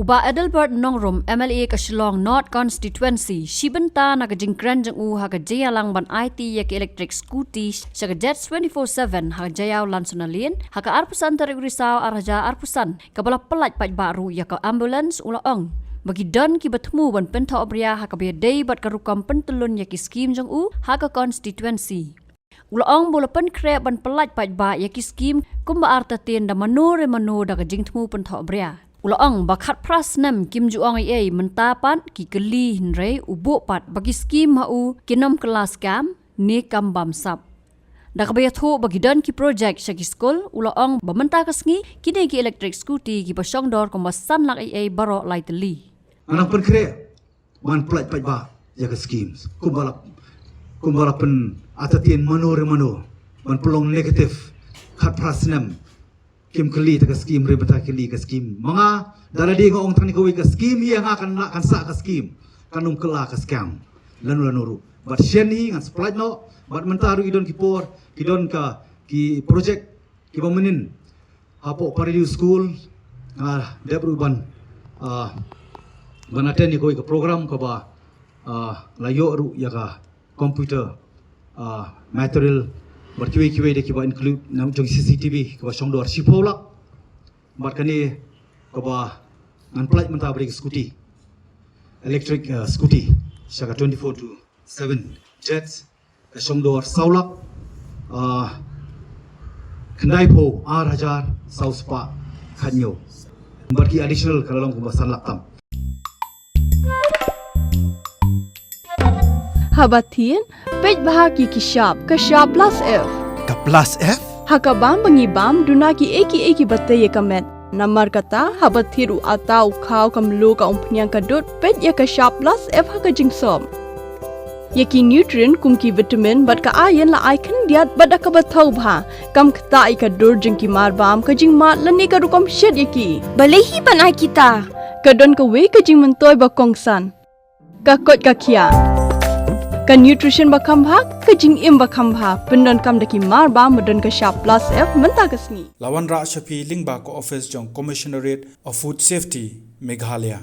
Uba Adelbert nongrum MLA ka Shillong North Constituency shibenta na ka jingkran jang u ha ka jaya lang ban IT ya ka electric scooty sa ka jet 24/7 ha ka jayaw lansonalin ha ka arpusan tarigurisaw araja arpusan kabala pelat pat baru ya ka ambulance ulaong bagi dan Kiba Thmu ban Pynthohbria ha ka day bat ka rukam pentulun ya ki scheme jang u ha ka constituency ulaong bulapan kre ban pelat pat ba ya ki scheme kumba arta tin da manore mano da ka jing Thmu Pynthohbria Ulaong bakat pras nem kim juang ai mentapan ki keli hinre ubu pat bagi skim hau kinom kelas kam ni kambam sap. Dak bayatho bagi dan ki project syaki skol ulaong bamenta kasngi kini ki electric scooty ki pasong dor kombasan lak ai baro lai teli. Anang pen kre man plat pat ba ya ka schemes kumbala pen atatin manore mano man pelong negatif kat pras nem Kim keli ta ka scheme rebata keli ka scheme mga daladi ngong tang ni kowe ka scheme yang akan nak kan sa ka scheme kanum kela ka scam lanu but sheni ngan supply no but mentaru idon kipor idon ka ki project ki bamenin apo paridu school debruban banaten ni kowe ka program ka ba layo ru ya ka computer material berkiwe-kiwe dia kiba include nam jong CCTV kiba song dor sipolak mat kani kiba ngan plat menta beri scooty electric scooty saka 24/7 jets song dor saulak kendai po arajar sauspa kanyo berki additional kalau kiba san laktam Habatin, pej bahagi ki shop plus F. Ka plus F? Hakabam bangibam dunaki eki batte ye kamet. Namar kata habathiru atau kau kamlu ka umpnyang kadut pej ye ka shop plus F haka jingsom. Yeki nutrient kumki vitamin bat ka ayen la icon diat bada ka bathau bha kam kta i ka dur jingki marbam ka jing mat lani ka rukom shed yeki. Balehi banai kita. Kadon ka we ka jing mentoy ba kongsan. Ka kot ka kia. Ka nutrition bakam bhag ka jing im bakam bha pendon kam daki mar ba modon ka shop plus F menta kasni Lawan Ra Shafi Lingba ko office jong Commissionerate of Food Safety Meghalaya